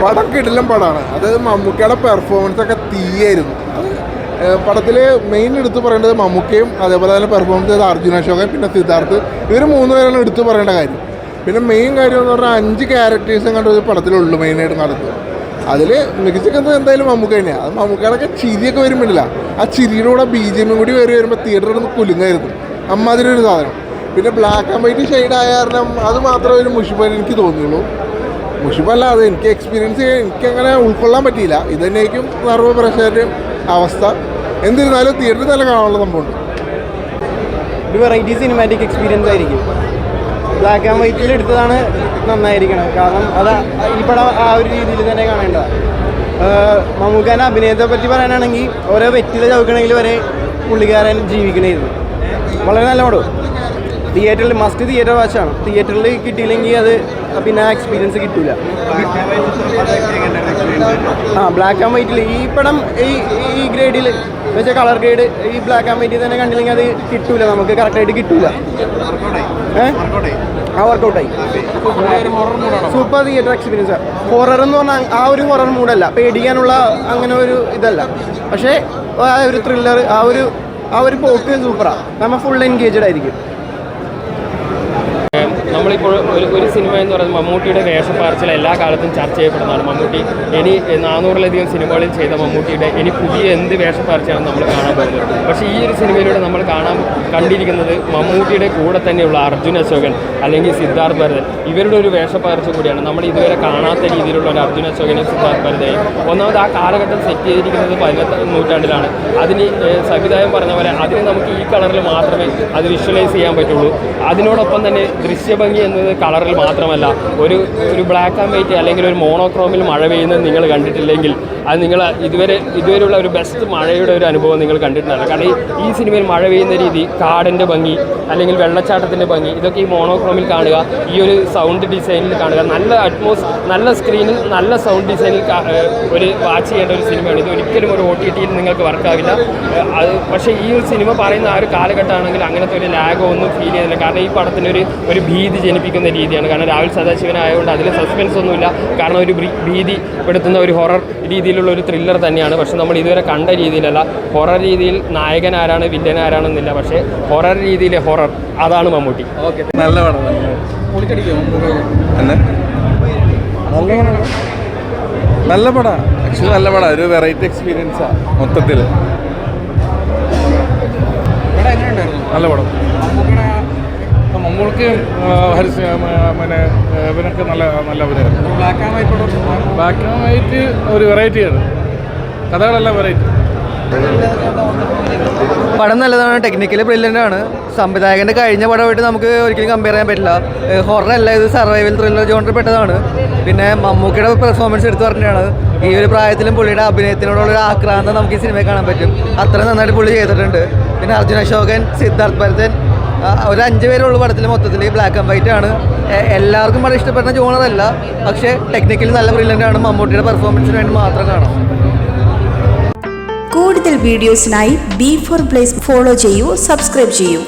പടം കിടിലം പടമാണ്. അതായത് മമ്മൂക്കയുടെ പെർഫോമൻസ് ഒക്കെ തീയായിരുന്നു. പടത്തിൽ മെയിൻ എടുത്ത് പറയേണ്ടത് മമ്മൂക്കയും അതേപോലെ തന്നെ പെർഫോമൻസ് ചെയ്ത അർജുൻ അശോകൻ പിന്നെ സിദ്ധാർത്ഥ്, ഇവർ 3 പേരാണ് എടുത്ത് പറയേണ്ട കാര്യം. പിന്നെ മെയിൻ കാര്യം എന്ന് പറഞ്ഞാൽ 5 ക്യാരക്ടേഴ്സും കണ്ട ഒരു പടത്തിലുള്ളൂ മെയിനായിട്ട് നടത്തുന്നത്. അതിൽ മികച്ചിരിക്കുന്നത് എന്തായാലും മമ്മൂക്ക തന്നെയാണ്. അത് മമ്മൂക്കയുടെയൊക്കെ ചിരിയൊക്കെ വരുമ്പോഴില്ല, ആ ചിരിയുടെ കൂടെ BGM കൂടി വരുമ്പോൾ തിയേറ്ററിൽ നിന്ന് കുലുങ്ങായിരുന്നു, അമ്മാതിരി സാധനം. പിന്നെ ബ്ലാക്ക് ആൻഡ് വൈറ്റ് ഷെയ്ഡ് ആയ കാരണം അത് മാത്രമേ ഒരു മുഷിപ്പായിട്ട് എനിക്ക് തോന്നിയുള്ളൂ. മുഷിപ്പല്ല, അത് എനിക്ക് എക്സ്പീരിയൻസ് എനിക്കങ്ങനെ ഉൾക്കൊള്ളാൻ പറ്റിയില്ല. ഇത് തന്നെയായിരിക്കും സർവ്വപ്രേക്ഷകരുടെയും അവസ്ഥ. എന്നിരുന്നാലും തിയേറ്ററിൽ നല്ല കാണാനുള്ള സംഭവമുണ്ട്. ഒരു വെറൈറ്റി സിനിമാറ്റിക് എക്സ്പീരിയൻസ് ആയിരിക്കും. ബ്ലാക്ക് ആൻഡ് വൈറ്റിൽ എടുത്തതാണ് നന്നായിരിക്കണം, കാരണം അത് ഈ പടം ആ ഒരു രീതിയിൽ തന്നെ കാണേണ്ടതാണ്. മമ്മൂക്കാൻ്റെ അഭിനയത്തെ പറ്റി പറയാനാണെങ്കിൽ ഓരോ വ്യക്തിയുടെ ചവിക്കണമെങ്കിൽ വരെ പുള്ളിക്കാരൻ ജീവിക്കണമായിരുന്നു. വളരെ നല്ല പടം. തിയേറ്ററിൽ മസ്റ്റ് തിയേറ്റർ വാച്ചാണ്. തിയേറ്ററിൽ കിട്ടിയില്ലെങ്കിൽ അത് പിന്നെ ആ എക്സ്പീരിയൻസ് കിട്ടില്ല. ബ്ലാക്ക് ആൻഡ് വൈറ്റിൽ ഈ പടം ഈ ഗ്രേഡിൽ വെച്ചാൽ കളർ ഗ്രേഡ് ഈ ബ്ലാക്ക് ആൻഡ് വൈറ്റിൽ തന്നെ കണ്ടില്ലെങ്കിൽ അത് കിട്ടൂല, നമുക്ക് കറക്റ്റായിട്ട് കിട്ടൂല. വർക്കൗട്ടായി. സൂപ്പർ തിയേറ്റർ എക്സ്പീരിയൻസാണ്. ഹൊറർ എന്ന് പറഞ്ഞാൽ ആ ഒരു ഹൊറർ മൂഡല്ല, പേടിക്കാനുള്ള അങ്ങനെ ഒരു ഇതല്ല. പക്ഷേ ആ ഒരു ത്രില്ലർ, ആ ഒരു പോക്ക് സൂപ്പറാണ്. നമ്മൾ ഫുൾ എൻഗേജ്ഡ് ആയിരിക്കും. നമ്മളിപ്പോൾ ഒരു സിനിമ എന്ന് പറയുന്നത് മമ്മൂട്ടിയുടെ വേഷപ്പാർച്ചിൽ എല്ലാ കാലത്തും ചർച്ച ചെയ്യപ്പെടുന്നതാണ്. മമ്മൂട്ടി ഇനി 400-ലധികം സിനിമകളിൽ ചെയ്ത മമ്മൂട്ടിയുടെ ഇനി പുതിയ എന്ത് വേഷപ്പാർച്ചയാണ് നമ്മൾ കാണാൻ പോകുന്നത്. പക്ഷേ ഈ ഒരു സിനിമയിലൂടെ നമ്മൾ കണ്ടിരിക്കുന്നത് മമ്മൂട്ടിയുടെ കൂടെ തന്നെയുള്ള അർജുൻ അശോകൻ അല്ലെങ്കിൽ സിദ്ധാർത്ഥ് ഭരതൻ, ഇവരുടെ ഒരു വേഷപ്പാർച്ച കൂടിയാണ്. നമ്മൾ ഇതുവരെ കാണാത്ത രീതിയിലുള്ള ഒരു അർജുൻ അശോകനെയും സിദ്ധാർത്ഥ് ഭരതയും. ഒന്നാമത് ആ കാലഘട്ടം സെറ്റ് ചെയ്തിരിക്കുന്നത് 18ാം നൂറ്റാണ്ടിലാണ്. അതിന് സംവിധായകൻ പറഞ്ഞ പോലെ അതിന് നമുക്ക് ഈ കളറിൽ മാത്രമേ അത് വിഷ്വലൈസ് ചെയ്യാൻ പറ്റുള്ളൂ. അതിനോടൊപ്പം തന്നെ ദൃശ്യഭംഗി എന്നത് കളറിൽ മാത്രമല്ല, ഒരു ബ്ലാക്ക് ആൻഡ് വൈറ്റ് അല്ലെങ്കിൽ ഒരു മോണോക്രോമിൽ മഴ പെയ്യുന്നത് നിങ്ങൾ കണ്ടിട്ടില്ലെങ്കിൽ അത് നിങ്ങൾ ഇതുവരെയുള്ള ഒരു ബെസ്റ്റ് മഴയുടെ ഒരു അനുഭവം നിങ്ങൾ കണ്ടിട്ടുണ്ടാവില്ല. കാരണം ഈ സിനിമയിൽ മഴ പെയ്യുന്ന രീതി, കാടിൻ്റെ ഭംഗി അല്ലെങ്കിൽ വെള്ളച്ചാട്ടത്തിൻ്റെ ഭംഗി, ഇതൊക്കെ ഈ മോണോക്രോമിൽ കാണുക, ഈ ഒരു സൗണ്ട് ഡിസൈനിൽ കാണുക, നല്ല സ്ക്രീനിൽ നല്ല സൗണ്ട് ഡിസൈനിൽ ഒരു വാച്ച് ചെയ്യേണ്ട ഒരു സിനിമയാണ്. ഇത് ഒരിക്കലും ഒരു OTTയിൽ നിങ്ങൾക്ക് വർക്കാവില്ല. പക്ഷേ ഈ ഒരു സിനിമ പറയുന്ന ആ ഒരു കാലഘട്ടമാണെങ്കിൽ അങ്ങനത്തെ ഒരു ലാഗോ ഒന്നും ഫീൽ ചെയ്യുന്നില്ല. കാരണം ഈ പടത്തിന് ഒരു ഭീതി ജനിപ്പിക്കുന്ന രീതിയാണ്. കാരണം രാഹുൽ സദാശിവനായതുകൊണ്ട് അതിൽ സസ്പെൻസ് ഒന്നുമില്ല. കാരണം ഒരു ഭീതി പെടുത്തുന്ന ഒരു ഹൊറർ രീതിയിലുള്ള ഒരു ത്രില്ലർ തന്നെയാണ്. പക്ഷെ നമ്മൾ ഇതുവരെ കണ്ട രീതിയിലല്ല. ഹൊറർ രീതിയിൽ നായകൻ ആരാണ് വില്ലൻ ആരാണെന്നില്ല, പക്ഷേ ഹൊറർ രീതിയിലെ ഹൊറർ അതാണ് മമ്മൂട്ടി. ഓക്കെ, നല്ല പടം. നല്ല പടം, ആക്ച്വലി നല്ല പടം. ഒരു വെറൈറ്റി എക്സ്പീരിയൻസാണ് മൊത്തത്തിൽ. നല്ല പടം. മമ്മൂൾക്ക് പിന്നെ ഇവനൊക്കെ നല്ല അഭിനയം. ബ്ലാക്ക് ആൻഡ് വൈറ്റ് ഒരു വെറൈറ്റിയാണ്, കഥകളെല്ലാം വെറൈറ്റി. പടം നല്ലതാണ്, ടെക്നിക്കലി ബ്രില്യൻ്റ് ആണ്. സംവിധായകൻ്റെ കഴിഞ്ഞ പടമായിട്ട് നമുക്ക് ഒരിക്കലും കമ്പയർ ചെയ്യാൻ പറ്റില്ല. ഹൊറല്ല, ഇത് സർവൈവൽ ത്രില്ലർ ജോണറിൽ പെട്ടതാണ്. പിന്നെ മമ്മൂക്കയുടെ പെർഫോമൻസ് എടുത്ത് പറഞ്ഞാണ് ഈ ഒരു പ്രായത്തിലും പുള്ളിയുടെ അഭിനയത്തിനോടുള്ളൊരു ആക്രാന്തം നമുക്ക് ഈ സിനിമയിൽ കാണാൻ പറ്റും. അത്ര നന്നായിട്ട് പുള്ളി ചെയ്തിട്ടുണ്ട്. പിന്നെ അർജുൻ അശോകൻ, സിദ്ധാർത്ഥ് ഭരതൻ, ഒരു 5 പേരുള്ള പടത്തിൽ മൊത്തത്തിൽ ബ്ലാക്ക് ആൻഡ് വൈറ്റ് ആണ്. എല്ലാവർക്കും വളരെ ഇഷ്ടപ്പെടുന്ന ജോണറല്ല, പക്ഷേ ടെക്നിക്കലി നല്ല ബ്രില്യൻ്റ് ആണ്. മമ്മൂട്ടിയുടെ പെർഫോമൻസിന് വേണ്ടി മാത്രം കാണാം. കൂടുതൽ വീഡിയോസിനായി B4 Place ഫോളോ ചെയ്യൂ, സബ്സ്ക്രൈബ് ചെയ്യൂ.